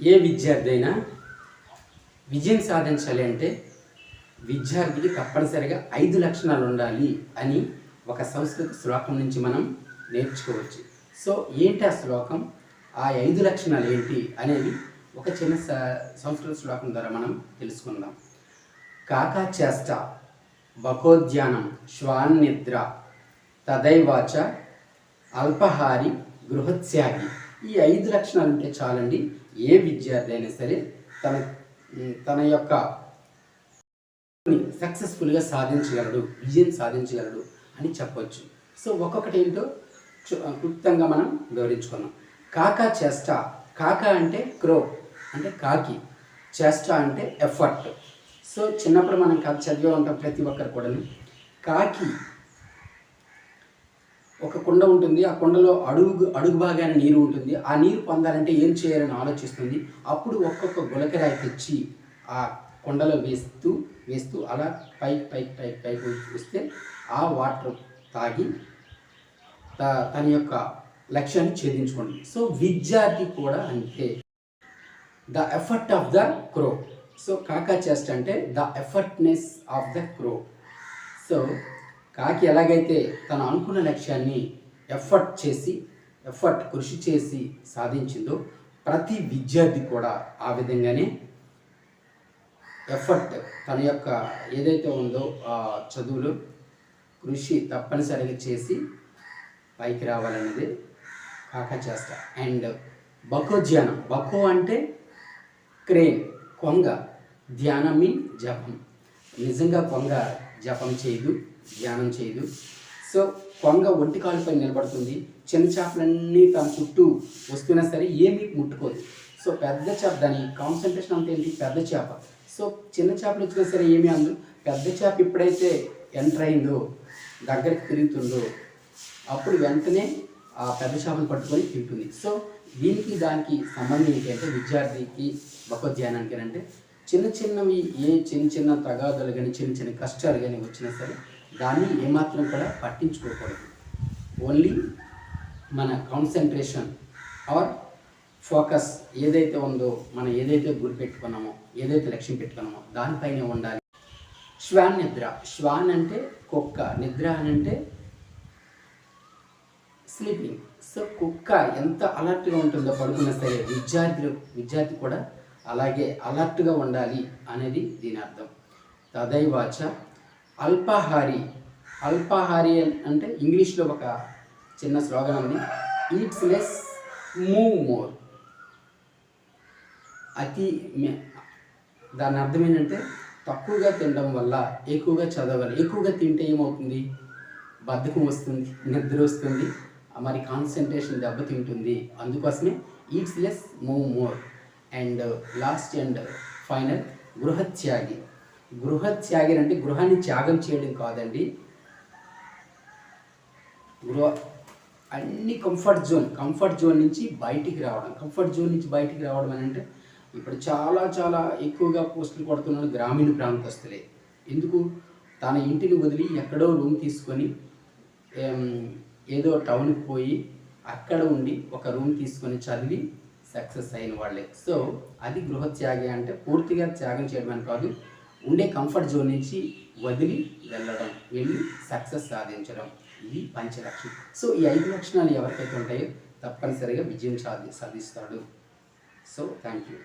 ఏ విద్యార్థి అయినా విజయం సాధించాలి అంటే విద్యార్థికి తప్పనిసరిగా 5 లక్షణాలు ఉండాలి అని ఒక సంస్కృత శ్లోకం నుంచి మనం నేర్చుకోవచ్చు. సో ఏంటి ఆ శ్లోకం, ఆ 5 లక్షణాలు ఏంటి అనేవి ఒక చిన్న సంస్కృత శ్లోకం ద్వారా మనం తెలుసుకుందాం. కాకా చేష్ట, బకోద్యానం, శ్వాన్నిద్ర, తదైవాచ అల్పహారి, గృహత్యాగి. ఈ 5 లక్షణాలు ఉంటే చాలండి, ఏ విద్యార్థి అయినా సరే తన యొక్క సక్సెస్ఫుల్గా సాధించగలడు, విజయం సాధించగలడు అని చెప్పవచ్చు. సో ఒక్కొక్కటి ఏంటో క్లుప్తంగా మనం వివరించుకున్నాం. కాకా చేష్ట, కాకా అంటే క్రో అంటే కాకి, చేష్ట అంటే ఎఫర్ట్. సో చిన్నప్పుడు మనం కథ చదివే ఉంటాం ప్రతి ఒక్కరు కూడా. కాకి ఒక కుండ ఉంటుంది, ఆ కుండలో అడుగు భాగాన నీరు ఉంటుంది. ఆ నీరు పొందాలంటే ఏం చేయాలని ఆలోచిస్తుంది. అప్పుడు ఒక్కొక్క గులకరాయి తెచ్చి ఆ కుండలో వేస్తూ అలా పైకి వస్తే ఆ వాటర్ తాగి తన యొక్క లక్ష్యాన్ని ఛేదించుకోండి. సో విద్యార్థి కూడా అంతే, the effort of the crow. So కాకా చేష్ట అంటే the effortness of the crow. So కాకి ఎలాగైతే తను అనుకున్న లక్ష్యాన్ని కృషి చేసి సాధించిందో, ప్రతి విద్యార్థి కూడా ఆ విధంగానే ఎఫర్ట్, తన యొక్క ఏదైతే ఉందో చదువులో కృషి తప్పనిసరిగా చేసి పైకి రావాలనేది కాకా చేష్ట. అండ్ బకోధ్యానం, బకో అంటే క్రేన్, కొంగ, ధ్యానం మీన్ జపం. నిజంగా కొంగ జపం చేయదు, ధ్యానం చేయదు. సో కొంగ ఒంటి కాలుపై నిలబడుతుంది, చిన్న చేపలన్నీ తన చుట్టూ వస్తున్నా సరే ఏమీ ముట్టుకోదు. సో పెద్ద చేప, దాని కాన్సన్ట్రేషన్ అంతా ఏంటి, పెద్ద చేప. సో చిన్న చేపలు వచ్చినా సరే ఏమీ అందు, పెద్ద చేప ఎప్పుడైతే ఎంటర్ అయిందో, దగ్గరికి తిరుగుతుందో, అప్పుడు వెంటనే ఆ పెద్ద చేపను పట్టుకొని తింటుంది. సో దీనికి దానికి సంబంధం ఏంటంటే, విద్యార్థికి బకోధ్యానానికి అంటే చిన్నవి చిన్న తగాదాలు కానీ చిన్న కష్టాలు కానీ వచ్చినా సరే దాన్ని ఏమాత్రం కూడా పట్టించుకోకూడదు. ఓన్లీ మన కాన్సన్ట్రేషన్ ఆర్ ఫోకస్ ఏదైతే ఉందో, మనం ఏదైతే గురి పెట్టుకున్నామో, ఏదైతే లక్ష్యం పెట్టుకున్నామో దానిపైనే ఉండాలి. శ్వాన్ నిద్ర, శ్వాన్ అంటే కుక్క, నిద్ర అని అంటే స్లీపింగ్. సో కుక్క ఎంత అలర్ట్గా ఉంటుందో పడుకున్నా సరే విద్యార్థి కూడా అలాగే అలర్ట్గా ఉండాలి అనేది దీని అర్థం. తదైవాచ అల్పాహారి అంటే ఇంగ్లీష్లో ఒక చిన్న స్లోగన్ ఉంది, ఈట్స్ లెస్ మూవ్ మోర్. దాని అర్థం ఏంటంటే తక్కువగా తినడం వల్ల ఎక్కువగా చదవాలి. ఎక్కువగా తింటే ఏమవుతుంది, బద్ధకం వస్తుంది, నిద్ర వస్తుంది, మరి కాన్సన్ట్రేషన్ దెబ్బతింటుంది. అందుకోసమే eats less move more. And last and final గృహత్యాగి. గృహత్యాగి అంటే గృహాన్ని త్యాగం చేయడం కాదండి, అన్ని కంఫర్ట్ జోన్ నుంచి బయటికి రావడం. కంఫర్ట్ జోన్ నుంచి బయటికి రావడం అని అంటే ఇప్పుడు చాలా ఎక్కువగా పోస్టులు కొడుతున్నాడు గ్రామీణ ప్రాంతస్తులే. ఎందుకు, తన ఇంటిని వదిలి ఎక్కడో రూమ్ తీసుకొని ఏదో టౌన్కి పోయి అక్కడ ఉండి ఒక రూమ్ తీసుకొని చదివి సక్సెస్ అయిన వాళ్ళే. సో అది గృహత్యాగి అంటే పూర్తిగా త్యాగం చేయడం అని కాదు, ఉండే కంఫర్ట్ జోన్ నుంచి వెళ్ళి సక్సెస్ సాధించడం. ఇది పంచలక్షణం. సో ఈ 5 లక్షణాలు ఎవరికైతే ఉంటాయో తప్పనిసరిగా విజయం సాధిస్తాడు. So thank you.